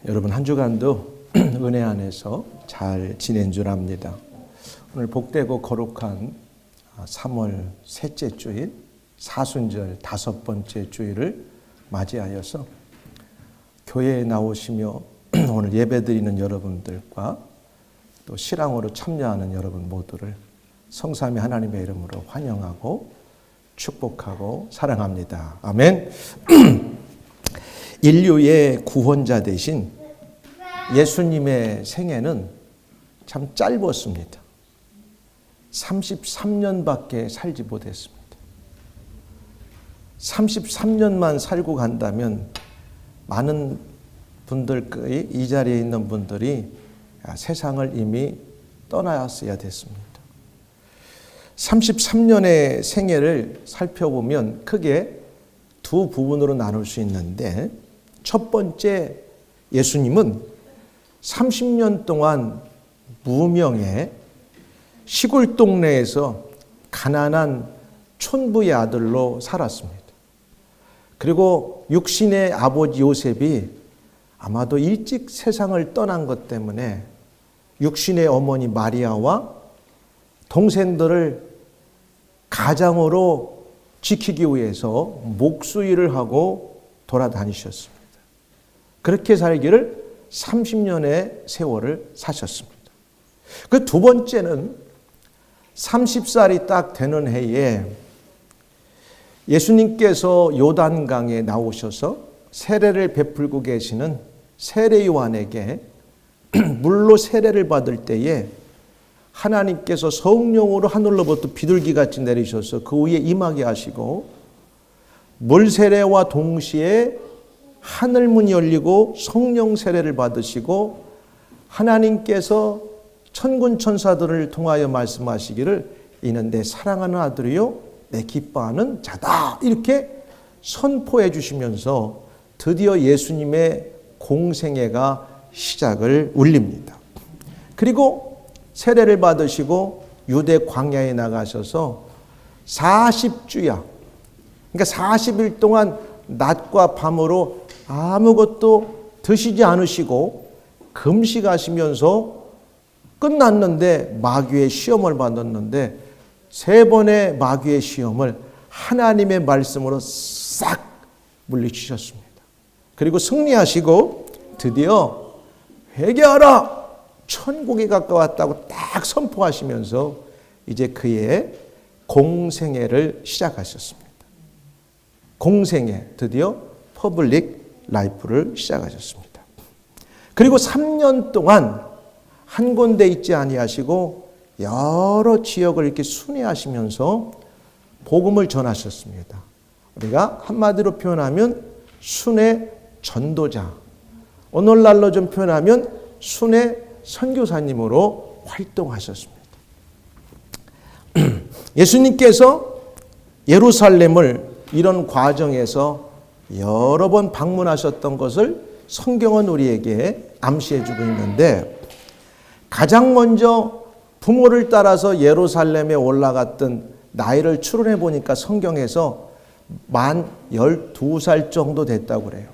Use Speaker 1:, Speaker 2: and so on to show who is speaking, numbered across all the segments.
Speaker 1: 여러분 한 주간도 은혜 안에서 잘 지낸 줄 압니다. 오늘 복되고 거룩한 3월 셋째 주일 사순절 5번째 주일을 맞이하여서 교회에 나오시며 오늘 예배드리는 여러분들과 또 실황으로 참여하는 여러분 모두를 성삼위 하나님의 이름으로 환영하고 축복하고 사랑합니다. 아멘. 인류의 구원자 되신 예수님의 생애는 참 짧았습니다. 33년밖에 살지 못했습니다. 33년만 살고 간다면 많은 분들의 이 자리에 있는 분들이 세상을 이미 떠나야 됐습니다. 33년의 생애를 살펴보면 크게 두 부분으로 나눌 수 있는데, 첫 번째, 예수님은 30년 동안 무명의 시골 동네에서 가난한 촌부의 아들로 살았습니다. 그리고 육신의 아버지 요셉이 아마도 일찍 세상을 떠난 것 때문에 육신의 어머니 마리아와 동생들을 가장으로 지키기 위해서 목수일을 하고 돌아다니셨습니다. 그렇게 살기를 30년의 세월을 사셨습니다. 그 두 번째는 30살이 딱 되는 해에 예수님께서 요단강에 나오셔서 세례를 베풀고 계시는 세례 요한에게 물로 세례를 받을 때에 하나님께서 성령으로 하늘로부터 비둘기같이 내리셔서 그 위에 임하게 하시고, 물 세례와 동시에 하늘문이 열리고 성령 세례를 받으시고, 하나님께서 천군 천사들을 통하여 말씀하시기를 이는 내 사랑하는 아들이요 내 기뻐하는 자다, 이렇게 선포해 주시면서 드디어 예수님의 공생애가 시작을 울립니다. 그리고 세례를 받으시고 유대 광야에 나가셔서 40주야, 그러니까 40일 동안 낮과 밤으로 아무것도 드시지 않으시고 금식하시면서 끝났는데 마귀의 시험을 받았는데, 3번의 마귀의 시험을 하나님의 말씀으로 싹 물리치셨습니다. 그리고 승리하시고 드디어 회개하라, 천국이 가까웠다고 딱 선포하시면서 이제 그의 공생애를 시작하셨습니다. 공생애, 드디어 퍼블릭 라이프를 시작하셨습니다. 그리고 3년 동안 한 군데 있지 아니하시고 여러 지역을 이렇게 순회하시면서 복음을 전하셨습니다. 우리가 한마디로 표현하면 순회 전도자, 오늘날로 좀 표현하면 순회 선교사님으로 활동하셨습니다. 예수님께서 예루살렘을 이런 과정에서 여러 번 방문하셨던 것을 성경은 우리에게 암시해주고 있는데, 가장 먼저 부모를 따라서 예루살렘에 올라갔던 나이를 추론해 보니까 성경에서 만 12살 정도 됐다고 그래요.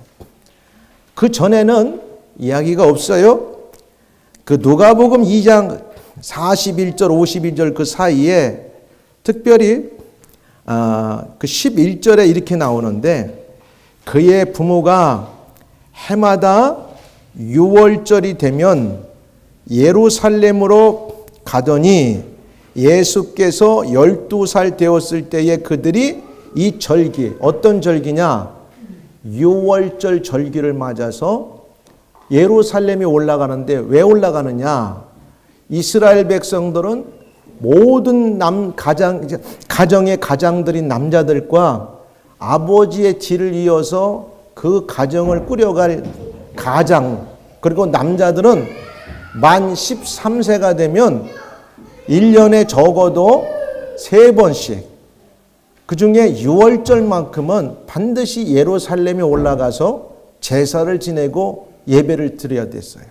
Speaker 1: 그 전에는 이야기가 없어요. 그 누가복음 2장 41절 52절 그 사이에 특별히 그 11절에 이렇게 나오는데, 그의 부모가 해마다 6월절이 되면 예루살렘으로 가더니 예수께서 12살 되었을 때에 그들이 이 절기, 어떤 절기냐, 6월절 절기를 맞아서 예루살렘에 올라가는데, 왜 올라가느냐, 이스라엘 백성들은 모든 가정의 가장들인 남자들과 아버지의 뒤를 이어서 그 가정을 꾸려갈 가장, 그리고 남자들은 만 13세가 되면 1년에 적어도 3번씩, 그 중에 6월절만큼은 반드시 예루살렘에 올라가서 제사를 지내고 예배를 드려야 됐어요.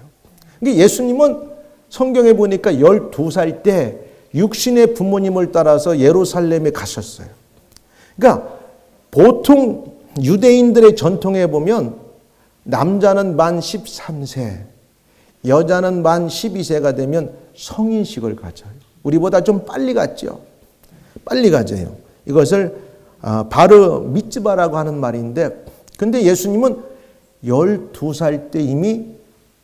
Speaker 1: 그러니까 예수님은 성경에 보니까 12살 때 육신의 부모님을 따라서 예루살렘에 가셨어요. 그러니까 보통 유대인들의 전통에 보면 남자는 만 13세, 여자는 만 12세가 되면 성인식을 가져요. 우리보다 좀 빨리 갔죠. 빨리 가져요. 이것을 바르 미츠바라고 하는 말인데, 근데 예수님은 12살 때 이미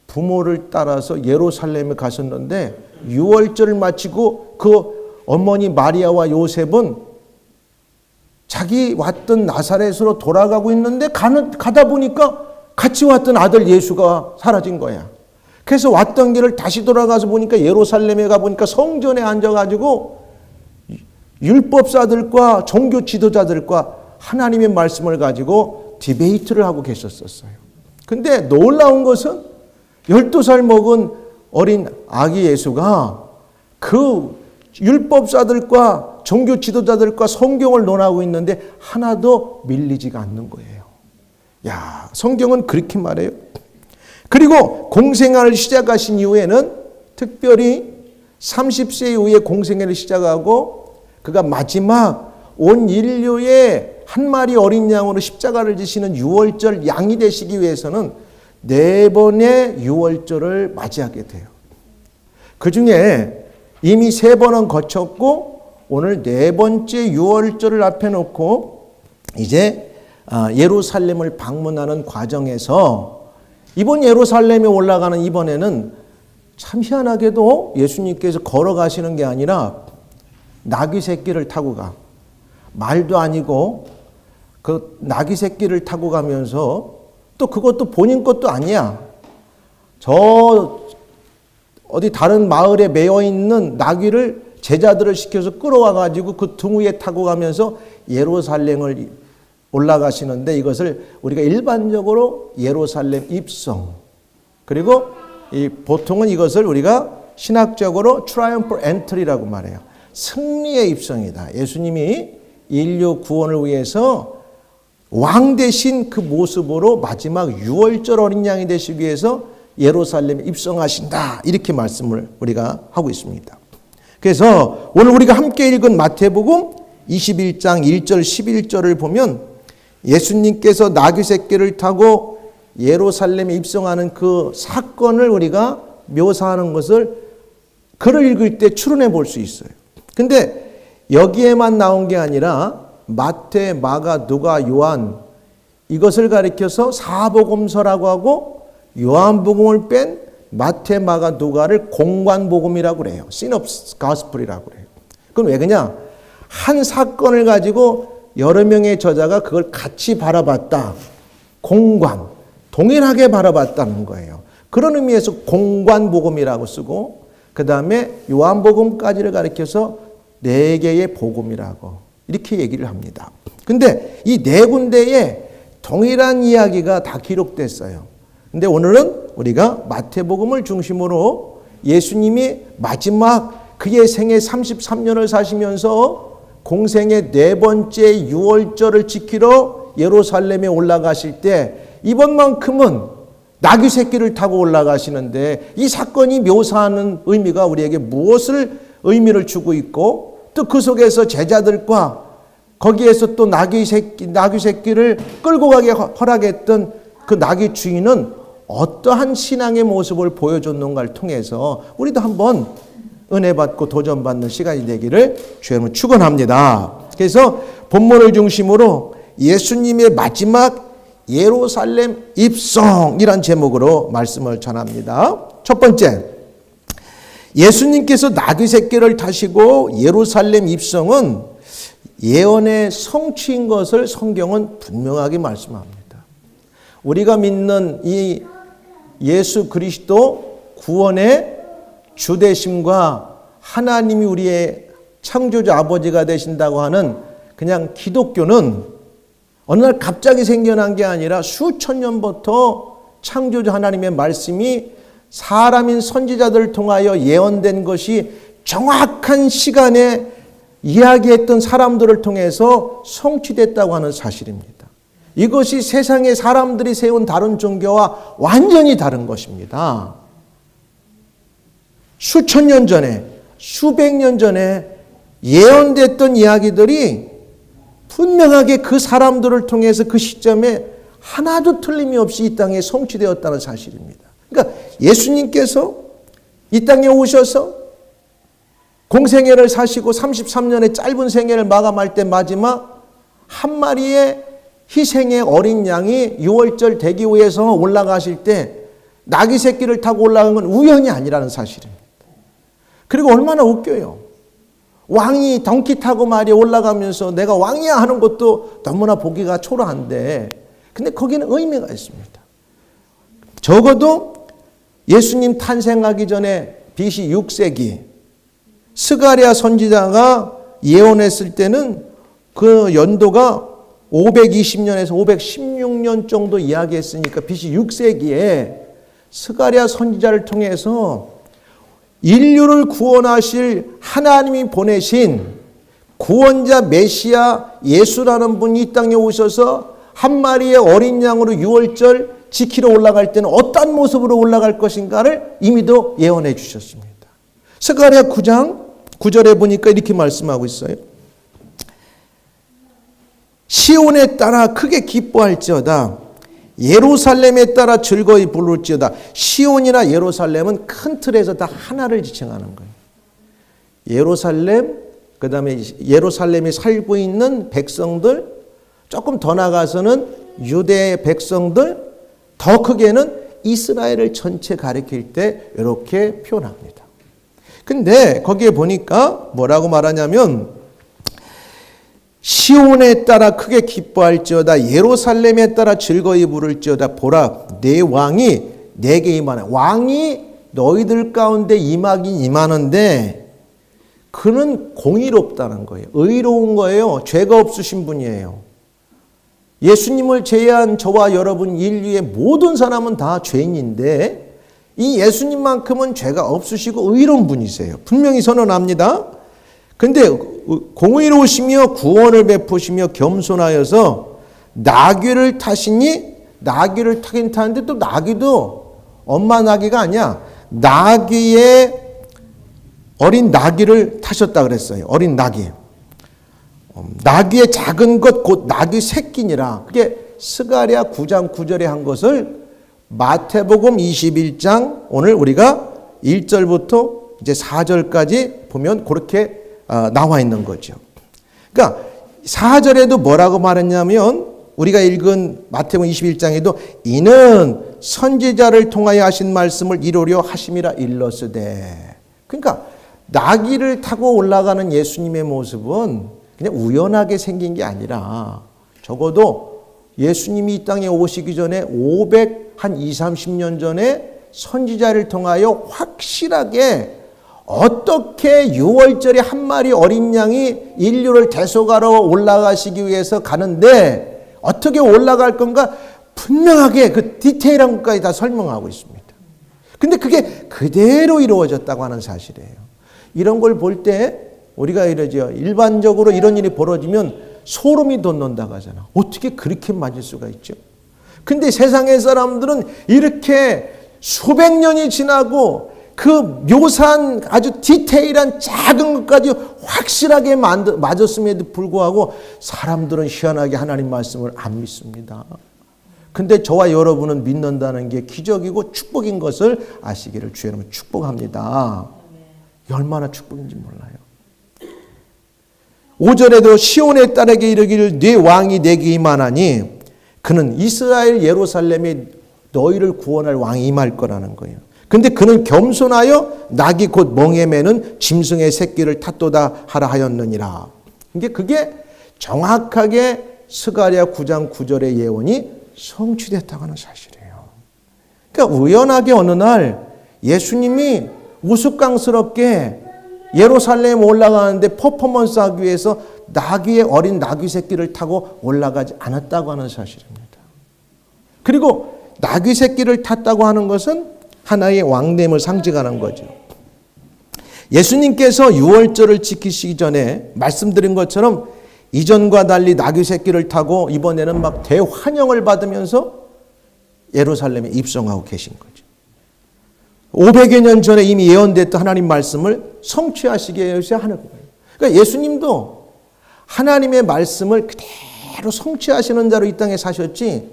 Speaker 1: 부모를 따라서 예루살렘에 가셨는데 유월절을 마치고 그 어머니 마리아와 요셉은 자기 왔던 나사렛으로 돌아가고 있는데 가다 보니까 같이 왔던 아들 예수가 사라진 거야. 그래서 왔던 길을 다시 돌아가서 보니까 예루살렘에 가보니까 성전에 앉아가지고 율법사들과 종교 지도자들과 하나님의 말씀을 가지고 디베이트를 하고 계셨었어요. 근데 놀라운 것은 12살 먹은 어린 아기 예수가 그 율법사들과 종교 지도자들과 성경을 논하고 있는데 하나도 밀리지가 않는 거예요. 야, 성경은 그렇게 말해요. 그리고 공생활을 시작하신 이후에는 특별히 30세 이후에 공생애를 시작하고 그가 마지막 온 인류의 한 마리 어린 양으로 십자가를 지시는 유월절 양이 되시기 위해서는 4번의 유월절을 맞이하게 돼요. 그 중에 이미 3번은 거쳤고 오늘 4번째 유월절을 앞에 놓고 이제 예루살렘을 방문하는 과정에서 이번 예루살렘에 올라가는 이번에는 참 희한하게도 예수님께서 걸어가시는 게 아니라 나귀 새끼를 타고 가. 말도 아니고 그 나귀 새끼를 타고 가면서 또 그것도 본인 것도 아니야. 저 어디 다른 마을에 매여 있는 나귀를 제자들을 시켜서 끌어와 가지고 그 등 위에 타고 가면서 예루살렘을 올라가시는데 이것을 우리가 일반적으로 예루살렘 입성, 그리고 보통은 이것을 우리가 신학적으로 triumphal entry라고 말해요. 승리의 입성이다. 예수님이 인류 구원을 위해서 왕 대신 그 모습으로 마지막 유월절 어린 양이 되시기 위해서 예루살렘에 입성하신다. 이렇게 말씀을 우리가 하고 있습니다. 그래서 오늘 우리가 함께 읽은 마태복음 21장 1절 11절을 보면 예수님께서 나귀 새끼를 타고 예루살렘에 입성하는 그 사건을 우리가 묘사하는 것을 글을 읽을 때 추론해 볼 수 있어요. 근데 여기에만 나온 게 아니라 마태, 마가, 누가, 요한 이것을 가리켜서 사복음서라고 하고 요한복음을 뺀 마태, 마가, 누가를 공관복음이라고 그래요. 시놉시스 가스펠이라고 그래요. 그건 왜 그러냐? 한 사건을 가지고 여러 명의 저자가 그걸 같이 바라봤다. 공관, 동일하게 바라봤다는 거예요. 그런 의미에서 공관복음이라고 쓰고 그 다음에 요한복음까지를 가리켜서 4개의 복음이라고 이렇게 얘기를 합니다. 근데 이 4군데에 동일한 이야기가 다 기록됐어요. 근데 오늘은 우리가 마태복음을 중심으로 예수님이 마지막 그의 생애 33년을 사시면서 공생의 4번째 유월절을 지키러 예루살렘에 올라가실 때 이번만큼은 나귀 새끼를 타고 올라가시는데 이 사건이 묘사하는 의미가 우리에게 무엇을 의미를 주고 있고 또 그 속에서 제자들과 거기에서 또 나귀 새끼를 끌고 가게 허락했던 그 나귀 주인은 어떠한 신앙의 모습을 보여줬는가를 통해서 우리도 한번 은혜 받고 도전받는 시간이 되기를 주님은 축원합니다. 그래서 본문을 중심으로 예수님의 마지막 예루살렘 입성이란 제목으로 말씀을 전합니다. 첫 번째, 예수님께서 나귀 새끼를 타시고 예루살렘 입성은 예언의 성취인 것을 성경은 분명하게 말씀합니다. 우리가 믿는 이 예수 그리스도 구원의 주되심과 하나님이 우리의 창조주 아버지가 되신다고 하는 그냥 기독교는 어느 날 갑자기 생겨난 게 아니라 수천 년부터 창조주 하나님의 말씀이 사람인 선지자들을 통하여 예언된 것이 정확한 시간에 이야기했던 사람들을 통해서 성취됐다고 하는 사실입니다. 이것이 세상의 사람들이 세운 다른 종교와 완전히 다른 것입니다. 수천 년 전에, 수백 년 전에 예언됐던 이야기들이 분명하게 그 사람들을 통해서 그 시점에 하나도 틀림이 없이 이 땅에 성취되었다는 사실입니다. 그러니까 예수님께서 이 땅에 오셔서 공생애를 사시고 33년의 짧은 생애를 마감할 때 마지막 한 마리의 희생의 어린 양이 유월절 대기호에서 올라가실 때 나귀 새끼를 타고 올라간 건 우연이 아니라는 사실입니다. 그리고 얼마나 웃겨요. 왕이 덩키 타고 말이 올라가면서 내가 왕이야 하는 것도 너무나 보기가 초라한데, 근데 거기는 의미가 있습니다. 적어도 예수님 탄생하기 전에 BC 6세기 스가랴 선지자가 예언했을 때는 그 연도가 520년에서 516년 정도 이야기했으니까 BC 6세기에 스가랴 선지자를 통해서 인류를 구원하실 하나님이 보내신 구원자 메시아 예수라는 분이 이 땅에 오셔서 한 마리의 어린 양으로 유월절 지키러 올라갈 때는 어떤 모습으로 올라갈 것인가를 이미도 예언해 주셨습니다. 스가랴 9장 9절에 보니까 이렇게 말씀하고 있어요. 시온에 따라 크게 기뻐할지어다. 예루살렘에 따라 즐거이 부를지어다. 시온이나 예루살렘은 큰 틀에서 다 하나를 지칭하는 거예요. 예루살렘, 그 다음에 예루살렘에 살고 있는 백성들, 조금 더 나가서는 유대 백성들, 더 크게는 이스라엘을 전체 가리킬 때 이렇게 표현합니다. 근데 거기에 보니까 뭐라고 말하냐면 시온에 따라 크게 기뻐할지어다. 예루살렘에 따라 즐거이 부를지어다. 보라, 내 왕이 내게 임하네. 왕이 너희들 가운데 임하긴 임하는데 그는 공의롭다는 거예요. 의로운 거예요. 죄가 없으신 분이에요. 예수님을 제외한 저와 여러분 인류의 모든 사람은 다 죄인인데 이 예수님만큼은 죄가 없으시고 의로운 분이세요. 분명히 선언합니다. 근데 공의로우시며 구원을 베푸시며 겸손하여서 나귀를 타시니, 나귀를 타긴 타는데 또 나귀도 엄마 나귀가 아니야. 나귀의 어린 나귀를 타셨다 그랬어요. 어린 나귀. 나귀의 작은 것 곧 나귀 새끼니라. 그게 스가랴 9장 9절에 한 것을 마태복음 21장 오늘 우리가 1절부터 이제 4절까지 보면 그렇게 나와 있는 거죠. 그러니까 4절에도 뭐라고 말했냐면 우리가 읽은 마태복음 21장에도 이는 선지자를 통하여 하신 말씀을 이루려 하심이라 일렀으되. 그러니까 나귀를 타고 올라가는 예수님의 모습은 그냥 우연하게 생긴 게 아니라 적어도 예수님이 이 땅에 오시기 전에 30년 전에 선지자를 통하여 확실하게 어떻게 유월절에 한 마리 어린 양이 인류를 대속하러 올라가시기 위해서 가는데 어떻게 올라갈 건가 분명하게 그 디테일한 것까지 다 설명하고 있습니다. 근데 그게 그대로 이루어졌다고 하는 사실이에요. 이런 걸 볼 때 우리가 이러죠. 일반적으로 이런 일이 벌어지면 소름이 돋는다고 하잖아. 어떻게 그렇게 맞을 수가 있죠? 근데 세상의 사람들은 이렇게 수백 년이 지나고 그 묘사한 아주 디테일한 작은 것까지 확실하게 맞았음에도 불구하고 사람들은 희한하게 하나님 말씀을 안 믿습니다. 근데 저와 여러분은 믿는다는 게 기적이고 축복인 것을 아시기를 주의 이름으로 축복합니다. 얼마나 축복인지 몰라요. 5절에도 시온의 딸에게 이르기를 네 왕이 내게 임하나니 그는 이스라엘 예루살렘에 너희를 구원할 왕이 임할 거라는 거예요. 근데 그는 겸손하여 낙이 곧 멍에 매는 짐승의 새끼를 탓도다 하라 하였느니라. 그게 정확하게 스가랴 9장 9절의 예언이 성취됐다고 하는 사실이에요. 그러니까 우연하게 어느 날 예수님이 우스꽝스럽게 예루살렘 올라가는데 퍼포먼스 하기 위해서 나귀의 어린 나귀 새끼를 타고 올라가지 않았다고 하는 사실입니다. 그리고 나귀 새끼를 탔다고 하는 것은 하나의 왕됨을 상징하는 거죠. 예수님께서 유월절을 지키시기 전에 말씀드린 것처럼 이전과 달리 나귀 새끼를 타고 이번에는 막 대환영을 받으면서 예루살렘에 입성하고 계신 거죠. 500여 년 전에 이미 예언됐던 하나님 말씀을 성취하시기 위해서 하는 거예요. 그러니까 예수님도 하나님의 말씀을 그대로 성취하시는 자로 이 땅에 사셨지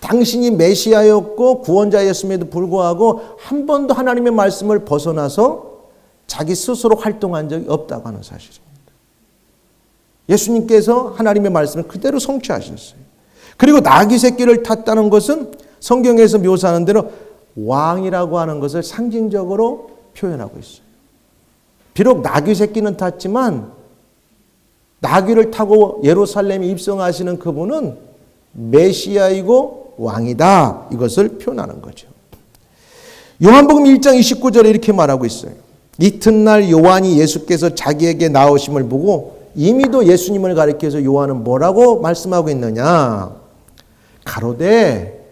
Speaker 1: 당신이 메시아였고 구원자였음에도 불구하고 한 번도 하나님의 말씀을 벗어나서 자기 스스로 활동한 적이 없다고 하는 사실입니다. 예수님께서 하나님의 말씀을 그대로 성취하셨어요. 그리고 나귀 새끼를 탔다는 것은 성경에서 묘사하는 대로 왕이라고 하는 것을 상징적으로 표현하고 있어요. 비록 나귀 새끼는 탔지만 나귀를 타고 예루살렘에 입성하시는 그분은 메시아이고 왕이다. 이것을 표현하는 거죠. 요한복음 1장 29절에 이렇게 말하고 있어요. 이튿날 요한이 예수께서 자기에게 나오심을 보고 이미도 예수님을 가리켜서 요한은 뭐라고 말씀하고 있느냐. 가로되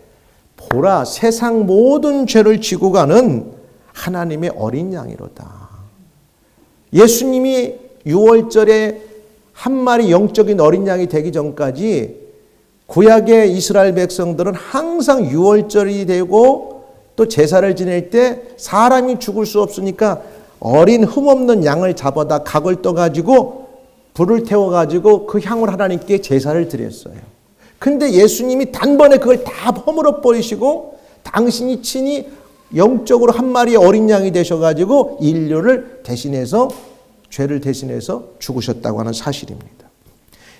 Speaker 1: 보라 세상 모든 죄를 지고 가는 하나님의 어린 양이로다. 예수님이 6월절에 한 마리 영적인 어린 양이 되기 전까지 구약의 이스라엘 백성들은 항상 6월절이 되고 또 제사를 지낼 때 사람이 죽을 수 없으니까 어린 흠없는 양을 잡아다 각을 떠가지고 불을 태워가지고 그 향을 하나님께 제사를 드렸어요. 근데 예수님이 단번에 그걸 다 허물어 버리시고 당신이 친히 영적으로 한 마리의 어린 양이 되셔가지고 인류를 대신해서 죄를 대신해서 죽으셨다고 하는 사실입니다.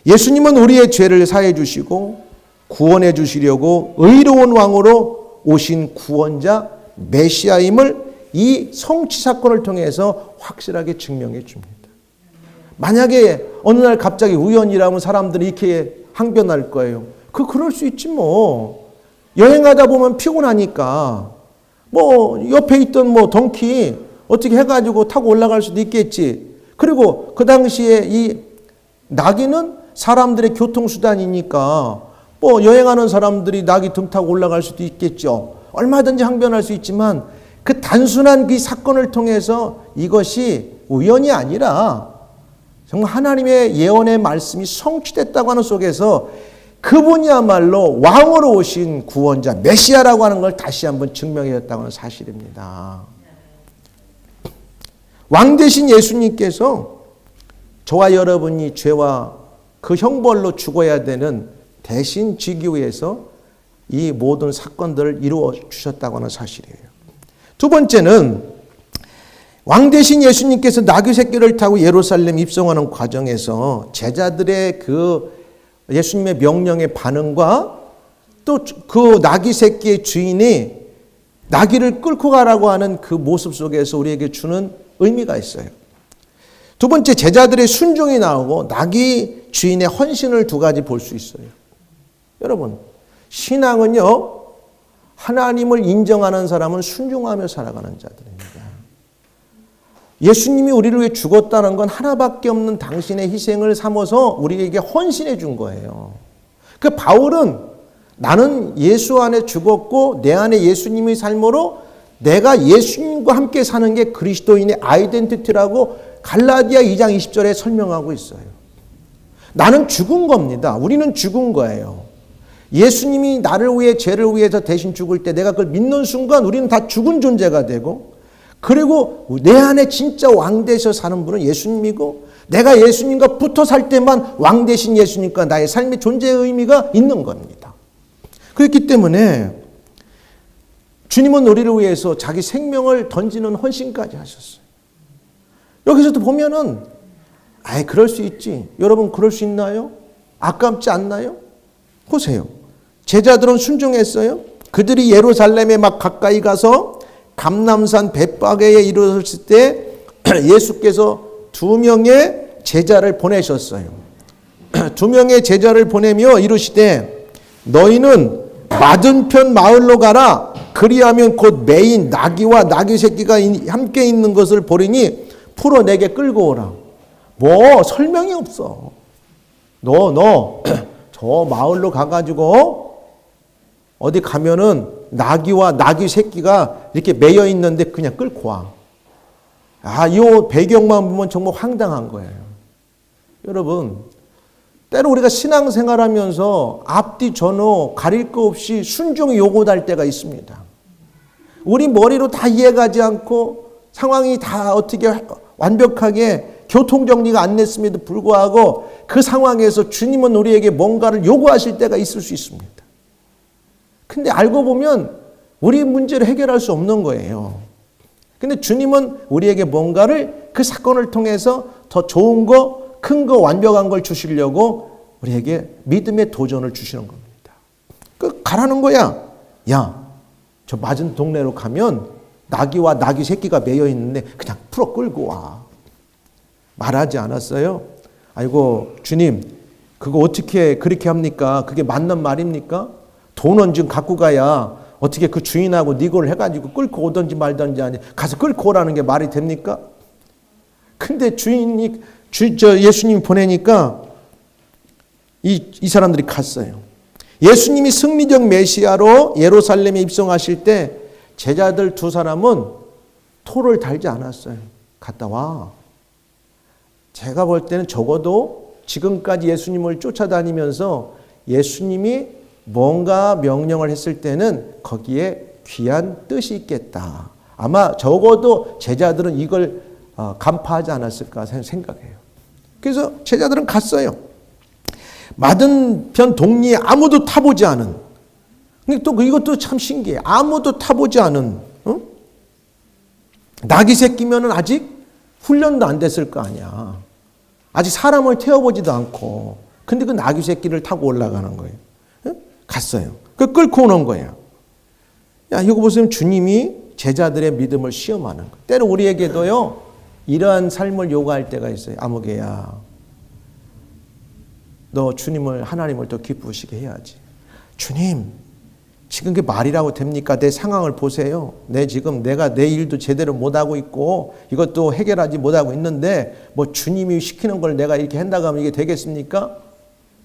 Speaker 1: 예수님은 우리의 죄를 사해 주시고 구원해 주시려고 의로운 왕으로 오신 구원자 메시아임을 이 성취 사건을 통해서 확실하게 증명해 줍니다. 만약에 어느 날 갑자기 우연이라면 사람들이 이렇게 항변할 거예요. 그럴 수 있지 뭐. 여행하다 보면 피곤하니까 뭐 옆에 있던 뭐 덩키 어떻게 해가지고 타고 올라갈 수도 있겠지. 그리고 그 당시에 이 나귀는 사람들의 교통수단이니까 뭐 여행하는 사람들이 나귀 등 타고 올라갈 수도 있겠죠. 얼마든지 항변할 수 있지만 그 단순한 그 사건을 통해서 이것이 우연이 아니라 정말 하나님의 예언의 말씀이 성취됐다고 하는 속에서 그분이야말로 왕으로 오신 구원자 메시아라고 하는 걸 다시 한번 증명해줬다고 하는 사실입니다. 왕 대신 예수님께서 저와 여러분이 죄와 그 형벌로 죽어야 되는 대신 지기 위해서 이 모든 사건들을 이루어 주셨다고 하는 사실이에요. 두 번째는 왕 대신 예수님께서 나귀 새끼를 타고 예루살렘 입성하는 과정에서 제자들의 그 예수님의 명령의 반응과 또 그 나귀 새끼의 주인이 나귀를 끌고 가라고 하는 그 모습 속에서 우리에게 주는 의미가 있어요. 두 번째 제자들의 순종이 나오고 나귀 주인의 헌신을 두 가지 볼 수 있어요. 여러분 신앙은요 하나님을 인정하는 사람은 순종하며 살아가는 자들입니다. 예수님이 우리를 위해 죽었다는 건 하나밖에 없는 당신의 희생을 삼아서 우리에게 헌신해 준 거예요. 그 바울은 나는 예수 안에 죽었고 내 안에 예수님의 삶으로 내가 예수님과 함께 사는 게 그리스도인의 아이덴티티라고 갈라디아 2장 20절에 설명하고 있어요. 나는 죽은 겁니다. 우리는 죽은 거예요. 예수님이 나를 위해 죄를 위해서 대신 죽을 때 내가 그걸 믿는 순간 우리는 다 죽은 존재가 되고 그리고 내 안에 진짜 왕 되셔 사는 분은 예수님이고 내가 예수님과 붙어 살 때만 왕 되신 예수님과 나의 삶의 존재의 의미가 있는 겁니다. 그렇기 때문에 주님은 우리를 위해서 자기 생명을 던지는 헌신까지 하셨어요. 여기서도 보면은 그럴 수 있지. 여러분 그럴 수 있나요? 아깝지 않나요? 보세요. 제자들은 순종했어요. 그들이 예루살렘에 막 가까이 가서 감람산 벳바게에 이르렀을 때 예수께서 2명의 제자를 보내셨어요. 2명의 제자를 보내며 이르시되 너희는 맞은편 마을로 가라. 그리하면 곧 매인 나귀와 나귀 새끼가 함께 있는 것을 보리니 풀어 내게 끌고 오라. 뭐 설명이 없어. 너 저 마을로 가가지고 어디 가면은 나귀와 나귀 새끼가 이렇게 매여 있는데 그냥 끌고 와. 이 배경만 보면 정말 황당한 거예요. 여러분, 때로 우리가 신앙생활하면서 앞뒤 전후 가릴 거 없이 순종이 요구될 때가 있습니다. 우리 머리로 다 이해가지 않고 상황이 다 어떻게 완벽하게 교통정리가 안 됐음에도 불구하고 그 상황에서 주님은 우리에게 뭔가를 요구하실 때가 있을 수 있습니다. 근데 알고 보면 우리 문제를 해결할 수 없는 거예요. 근데 주님은 우리에게 뭔가를 그 사건을 통해서 더 좋은 거, 큰 거, 완벽한 걸 주시려고 우리에게 믿음의 도전을 주시는 겁니다. 가라는 거야. 야, 저 맞은 동네로 가면 나귀와 나귀 새끼가 매여 있는데 그냥 풀어 끌고 와. 말하지 않았어요? 아이고 주님, 그거 어떻게 그렇게 합니까? 그게 맞는 말입니까? 돈은 지금 갖고 가야 어떻게 그 주인하고 니고를 해가지고 끌고 오든지 말든지 아니 가서 끌고 오라는 게 말이 됩니까? 근데 예수님이 보내니까 이 사람들이 갔어요. 예수님이 승리적 메시아로 예루살렘에 입성하실 때 제자들 두 사람은 토를 달지 않았어요. 갔다 와. 제가 볼 때는 적어도 지금까지 예수님을 쫓아다니면서 예수님이 뭔가 명령을 했을 때는 거기에 귀한 뜻이 있겠다. 아마 적어도 제자들은 이걸 간파하지 않았을까 생각해요. 그래서 제자들은 갔어요. 맞은편 동리에 아무도 타보지 않은, 근데 또 이것도 참 신기해. 아무도 타보지 않은, 나귀 새끼면은 아직 훈련도 안 됐을 거 아니야. 아직 사람을 태워보지도 않고, 근데 그 나귀 새끼를 타고 올라가는 거예요. 갔어요. 그 끌고 오는 거예요. 야, 이거 보세요. 주님이 제자들의 믿음을 시험하는 거예요. 때로 우리에게도요, 이러한 삶을 요구할 때가 있어요. 아무개야, 너 주님을, 하나님을 더 기쁘시게 해야지. 주님, 지금 그게 말이라고 됩니까? 내 상황을 보세요. 내가 내 일도 제대로 못하고 있고 이것도 해결하지 못하고 있는데 뭐 주님이 시키는 걸 내가 이렇게 한다고 하면 이게 되겠습니까?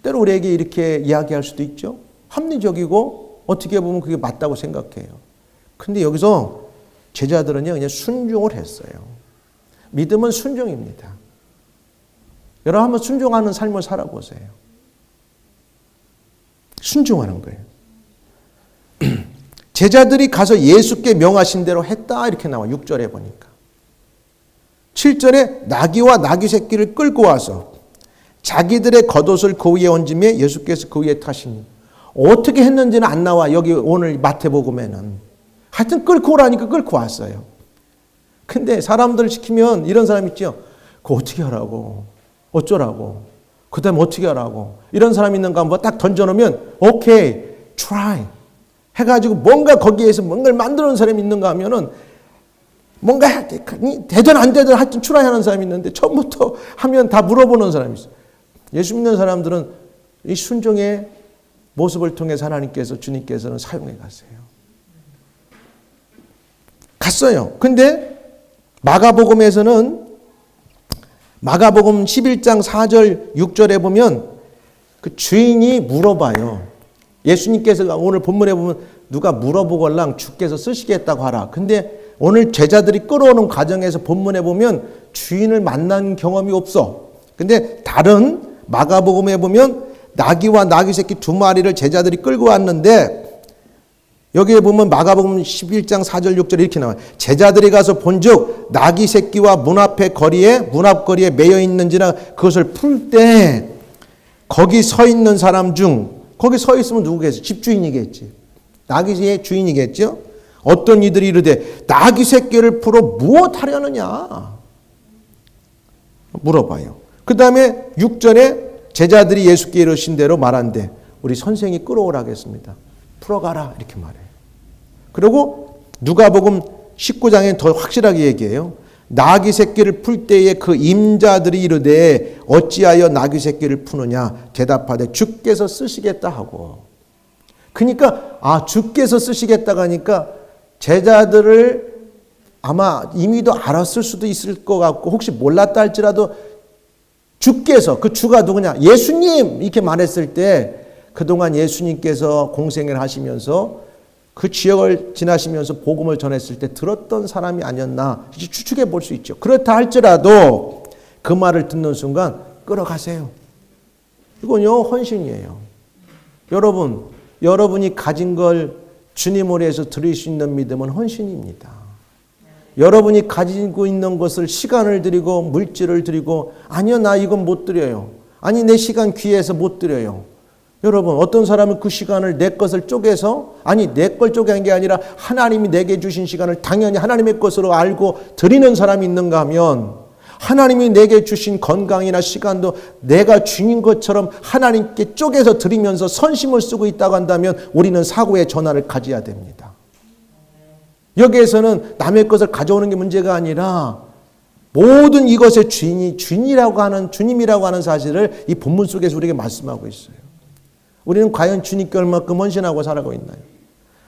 Speaker 1: 때로 우리에게 이렇게 이야기할 수도 있죠. 합리적이고 어떻게 보면 그게 맞다고 생각해요. 근데 여기서 제자들은요, 그냥 순종을 했어요. 믿음은 순종입니다. 여러분 한번 순종하는 삶을 살아보세요. 순종하는 거예요. 제자들이 가서 예수께 명하신 대로 했다 이렇게 나와. 6절에 보니까. 7절에 나귀와 나귀 새끼를 끌고 와서 자기들의 겉옷을 그 위에 얹으며 예수께서 그 위에 타시니. 어떻게 했는지는 안 나와. 여기 오늘 마태복음에는. 하여튼 끌고 오라니까 끌고 왔어요. 근데 사람들 시키면 이런 사람 있죠. 그거 어떻게 하라고. 어쩌라고. 그 다음에 어떻게 하라고. 이런 사람 있는가 한번 딱 던져놓으면 오케이, try 해가지고 뭔가 거기에서 뭔가를 만들어놓은 사람이 있는가 하면은 뭔가 되든 안 되든 하여튼 try 하는 사람이 있는데 처음부터 하면 다 물어보는 사람이 있어요. 예수 믿는 사람들은 이 순종의 모습을 통해서 하나님께서, 주님께서는 사용해 가세요. 갔어요. 근데 마가복음에서는 마가복음 11장 4절 6절에 보면 그 주인이 물어봐요. 예수님께서 오늘 본문에 보면 누가 물어보걸랑 주께서 쓰시겠다고 하라. 근데 오늘 제자들이 끌어오는 과정에서 본문에 보면 주인을 만난 경험이 없어. 근데 다른 마가복음에 보면 나귀와 나귀 새끼 두 마리를 제자들이 끌고 왔는데 여기에 보면 마가복음 11장 4절 6절 이렇게 나와요. 제자들이 가서 본즉 나귀 새끼와 문 앞에 문 앞거리에 매여 있는지라 그것을 풀 때 거기 서 있는 사람 중, 거기 서 있으면 누구겠어요? 집주인이겠지. 나귀의 주인이겠죠? 어떤 이들이 이르되 나귀 새끼를 풀어 무엇 하려느냐 물어봐요. 그 다음에 6절에 제자들이 예수께 이르신 대로 말한대 우리 선생이 끌어오라겠습니다. 풀어가라 이렇게 말해요. 그리고 누가복음 19장에 더 확실하게 얘기해요. 나귀 새끼를 풀 때에 그 임자들이 이르되 어찌하여 나귀 새끼를 푸느냐 대답하되 주께서 쓰시겠다 하고. 그러니까 주께서 쓰시겠다고 하니까 제자들을 아마 이미도 알았을 수도 있을 것 같고 혹시 몰랐다 할지라도 주께서, 그 주가 누구냐? 예수님 이렇게 말했을 때 그동안 예수님께서 공생을 하시면서 그 지역을 지나시면서 복음을 전했을 때 들었던 사람이 아니었나 추측해 볼 수 있죠. 그렇다 할지라도 그 말을 듣는 순간 끌어가세요. 이건요 헌신이에요. 여러분이 가진 걸 주님을 위해서 드릴 수 있는 믿음은 헌신입니다. 여러분이 가지고 있는 것을 시간을 드리고 물질을 드리고 아니요 나 이건 못 드려요. 아니 내 시간 귀해서 못 드려요. 여러분, 어떤 사람은 그 시간을 내 것을 쪼개서, 아니 내 걸 쪼개는 게 아니라 하나님이 내게 주신 시간을 당연히 하나님의 것으로 알고 드리는 사람이 있는가 하면, 하나님이 내게 주신 건강이나 시간도 내가 주인 것처럼 하나님께 쪼개서 드리면서 선심을 쓰고 있다고 한다면 우리는 사고의 전환을 가져야 됩니다. 여기에서는 남의 것을 가져오는 게 문제가 아니라 모든 이것의 주인이 주님이라고 하는 사실을 이 본문 속에서 우리에게 말씀하고 있어요. 우리는 과연 주님께 얼마큼 헌신하고 살아가고 있나요?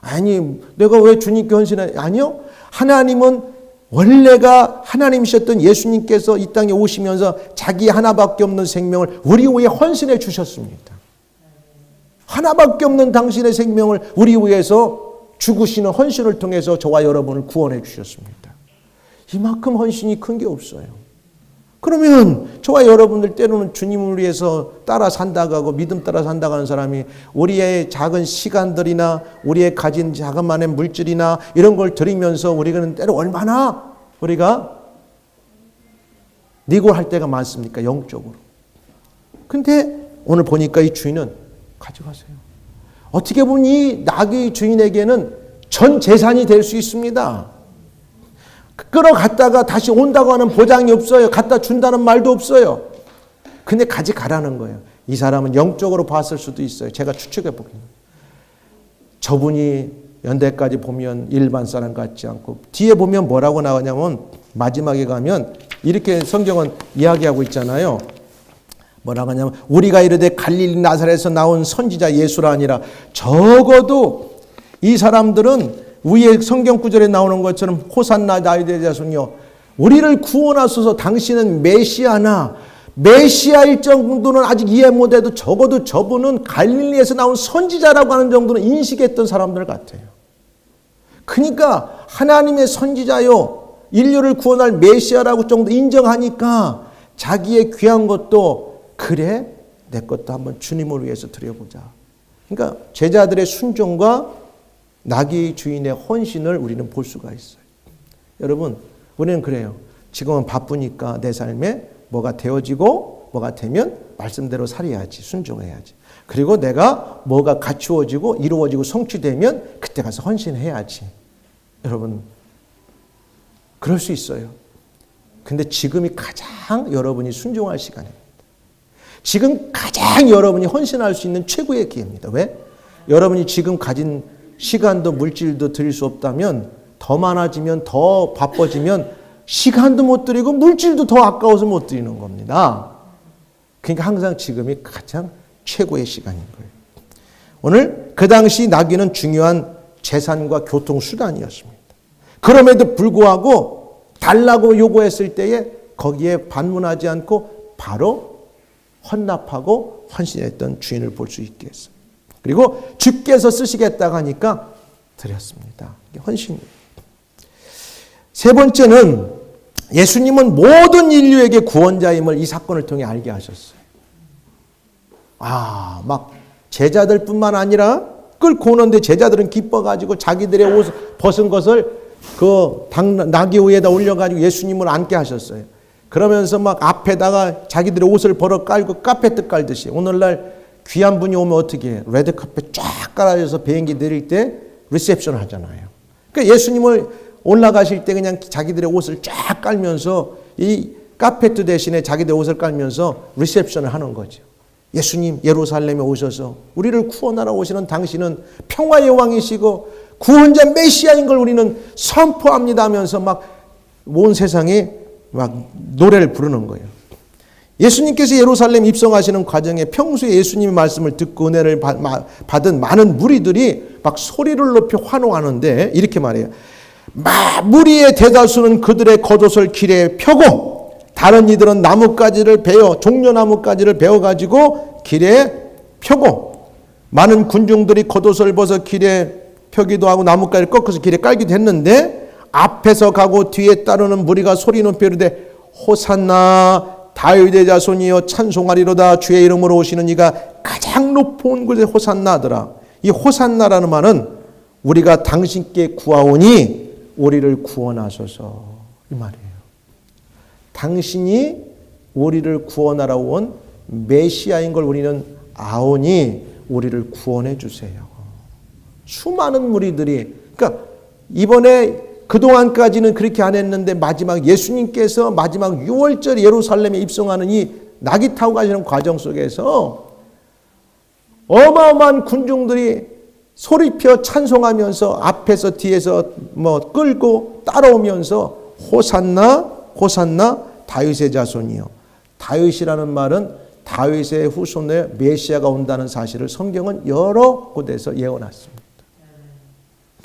Speaker 1: 아니, 내가 왜 주님께 헌신해? 아니요. 하나님은 원래가 하나님이셨던 예수님께서 이 땅에 오시면서 자기 하나밖에 없는 생명을 우리 위해 헌신해 주셨습니다. 하나밖에 없는 당신의 생명을 우리 위해서 죽으시는 헌신을 통해서 저와 여러분을 구원해 주셨습니다. 이만큼 헌신이 큰 게 없어요. 그러면 저와 여러분들 때로는 주님을 위해서 따라 산다고 하고 믿음 따라 산다고 하는 사람이 우리의 작은 시간들이나 우리의 가진 자그마한 물질이나 이런 걸 드리면서 우리는 때로 얼마나 우리가 니골할 때가 많습니까? 영적으로. 근데 오늘 보니까 이 주인은 가져가세요. 어떻게 보면 이 나귀 주인에게는 전 재산이 될 수 있습니다. 끌어갔다가 다시 온다고 하는 보장이 없어요. 갖다 준다는 말도 없어요. 근데 가져가라는 거예요. 이 사람은 영적으로 봤을 수도 있어요. 제가 추측해 보기에는. 저분이 연대까지 보면 일반 사람 같지 않고 뒤에 보면 뭐라고 나오냐면 마지막에 가면 이렇게 성경은 이야기하고 있잖아요. 뭐라고 하냐면 우리가 이르되 갈릴리 나사렛에서 나온 선지자 예수라 아니라, 적어도 이 사람들은 위에 성경 구절에 나오는 것처럼 호산나 다윗의 자손이여 우리를 구원하소서, 당신은 메시아나, 메시아일 정도는 아직 이해 못해도 적어도 저분은 갈릴리에서 나온 선지자라고 하는 정도는 인식했던 사람들 같아요. 그러니까 하나님의 선지자요, 인류를 구원할 메시아라고 정도 인정하니까 자기의 귀한 것도, 그래 내 것도 한번 주님을 위해서 드려보자. 그러니까 제자들의 순종과 나귀 주인의 헌신을 우리는 볼 수가 있어요. 여러분, 우리는 그래요. 지금은 바쁘니까 내 삶에 뭐가 되어지고 뭐가 되면 말씀대로 살아야지, 순종해야지. 그리고 내가 뭐가 갖추어지고 이루어지고 성취되면 그때 가서 헌신해야지. 여러분, 그럴 수 있어요. 근데 지금이 가장 여러분이 순종할 시간입니다. 지금 가장 여러분이 헌신할 수 있는 최고의 기회입니다. 왜? 여러분이 지금 가진 시간도 물질도 드릴 수 없다면, 더 많아지면, 더 바빠지면 시간도 못 드리고 물질도 더 아까워서 못 드리는 겁니다. 그러니까 항상 지금이 가장 최고의 시간인 거예요. 오늘 그 당시 나귀는 중요한 재산과 교통수단이었습니다. 그럼에도 불구하고 달라고 요구했을 때에 거기에 반문하지 않고 바로 헌납하고 헌신했던 주인을 볼 수 있게 했어요. 그리고 주께서 쓰시겠다고 하니까 드렸습니다. 이게 헌신이에요. 세 번째는 예수님은 모든 인류에게 구원자임을 이 사건을 통해 알게 하셨어요. 막 제자들뿐만 아니라 끌고 오는데 제자들은 기뻐가지고 자기들의 옷 벗은 것을 그 나귀 위에다 올려가지고 예수님을 앉게 하셨어요. 그러면서 막 앞에다가 자기들의 옷을 벌어 깔고 카페트 깔듯이, 오늘날 귀한 분이 오면 어떻게 해요? 레드카펫 쫙 깔아줘서 비행기 내릴 때 리셉션을 하잖아요. 그러니까 예수님을 올라가실 때 그냥 자기들의 옷을 쫙 깔면서 이 카페트 대신에 자기들 옷을 깔면서 리셉션을 하는 거죠. 예수님 예루살렘에 오셔서 우리를 구원하러 오시는 당신은 평화의 왕이시고 구원자 메시아인 걸 우리는 선포합니다 하면서 막 온 세상에 막 노래를 부르는 거예요. 예수님께서 예루살렘 입성하시는 과정에 평소에 예수님의 말씀을 듣고 은혜를 받은 많은 무리들이 막 소리를 높여 환호하는데 이렇게 말해요. 무리의 대다수는 그들의 겉옷을 길에 펴고 다른 이들은 나뭇가지를 베어, 종려나뭇가지를 베어가지고 길에 펴고, 많은 군중들이 겉옷을 벗어 길에 펴기도 하고 나뭇가지를 꺾어서 길에 깔기도 했는데, 앞에서 가고 뒤에 따르는 무리가 소리 높여 이르되 호산나 다윗의 자손이여 찬송하리로다, 주의 이름으로 오시는 이가 가장 높은 곳에 호산나 하더라. 이 호산나라는 말은 우리가 당신께 구하오니 우리를 구원하소서, 이 말이에요. 당신이 우리를 구원하러 온 메시아인 걸 우리는 아오니 우리를 구원해 주세요. 수많은 무리들이, 그러니까 이번에 그동안까지는 그렇게 안 했는데 마지막 예수님께서 마지막 6월절 예루살렘에 입성하는 이 낙이 타고 가시는 과정 속에서 어마어마한 군중들이 소리펴 찬송하면서 앞에서 뒤에서 끌고 따라오면서 호산나 호산나 다윗의 자손이요. 다윗이라는 말은 다윗의 후손의 메시아가 온다는 사실을 성경은 여러 곳에서 예언했습니다.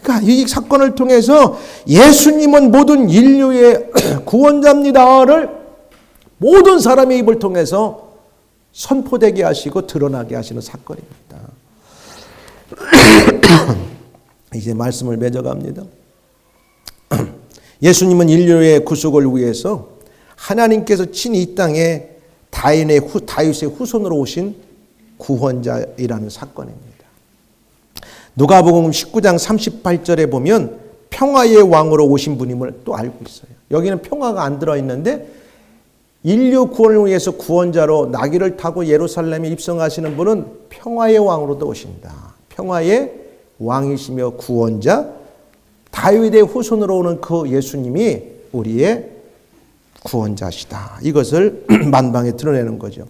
Speaker 1: 그러니까 이 사건을 통해서 예수님은 모든 인류의 구원자입니다를 모든 사람의 입을 통해서 선포되게 하시고 드러나게 하시는 사건입니다. 이제 말씀을 맺어갑니다. 예수님은 인류의 구속을 위해서 하나님께서 친히 이 땅에 다윗의 후손으로 오신 구원자이라는 사건입니다. 누가복음 19장 38절에 보면 평화의 왕으로 오신 분임을 또 알고 있어요. 여기는 평화가 안 들어있는데 인류 구원을 위해서 구원자로 나귀를 타고 예루살렘에 입성하시는 분은 평화의 왕으로도 오신다. 평화의 왕이시며 구원자, 다윗의 후손으로 오는 그 예수님이 우리의 구원자시다. 이것을 만방에 드러내는 거죠.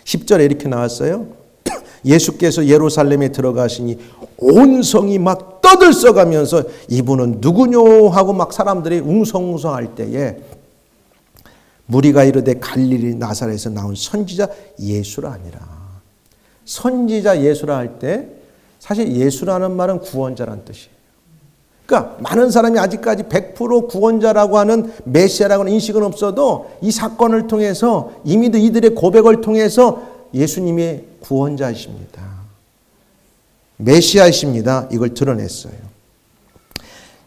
Speaker 1: 10절에 이렇게 나왔어요. 예수께서 예루살렘에 들어가시니 온 성이 막 떠들썩하면서 이분은 누구뇨 하고 막 사람들이 웅성웅성할 때에 무리가 이르되 갈릴리 나사렛에서 나온 선지자 예수라 아니라. 선지자 예수라 할 때 사실 예수라는 말은 구원자란 뜻이에요. 그러니까 많은 사람이 아직까지 100% 구원자라고 하는 메시아라고 하는 인식은 없어도 이 사건을 통해서 이미 이들의 고백을 통해서 예수님이 구원자이십니다. 메시아이십니다. 이걸 드러냈어요.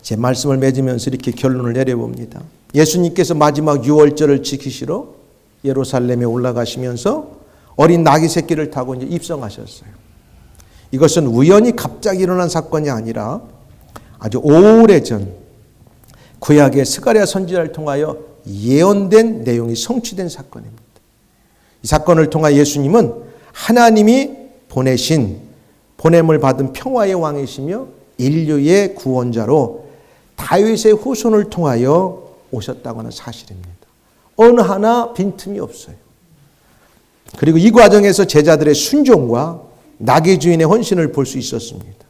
Speaker 1: 제 말씀을 맺으면서 이렇게 결론을 내려봅니다. 예수님께서 마지막 6월절을 지키시러 예루살렘에 올라가시면서 어린 나귀 새끼를 타고 이제 입성하셨어요. 이것은 우연히 갑자기 일어난 사건이 아니라 아주 오래전 구약의 스가랴 선지자를 통하여 예언된 내용이 성취된 사건입니다. 이 사건을 통하 예수님은 하나님이 보내신 보냄을 받은 평화의 왕이시며 인류의 구원자로 다윗의 후손을 통하여 오셨다고 하는 사실입니다. 어느 하나 빈틈이 없어요. 그리고 이 과정에서 제자들의 순종과 나귀 주인의 헌신을 볼 수 있었습니다.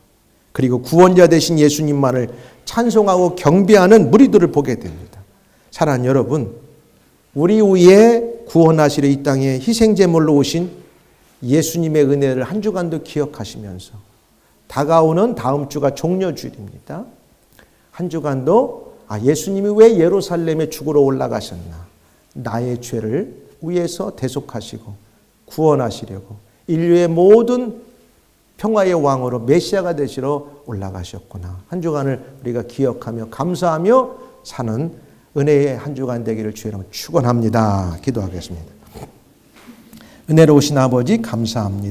Speaker 1: 그리고 구원자 되신 예수님만을 찬송하고 경배하는 무리들을 보게 됩니다. 사랑하는 여러분, 우리 위에 구원하시려 이 땅에 희생제물로 오신 예수님의 은혜를 한 주간도 기억하시면서 다가오는 다음 주가 종려주일입니다. 한 주간도 예수님이 왜 예루살렘에 죽으러 올라가셨나? 나의 죄를 위해서 대속하시고 구원하시려고 인류의 모든 평화의 왕으로 메시아가 되시러 올라가셨구나. 한 주간을 우리가 기억하며 감사하며 사는 은혜의 한 주간 되기를 주의 이름으로 축원합니다. 기도하겠습니다. 은혜로우신 아버지 감사합니다.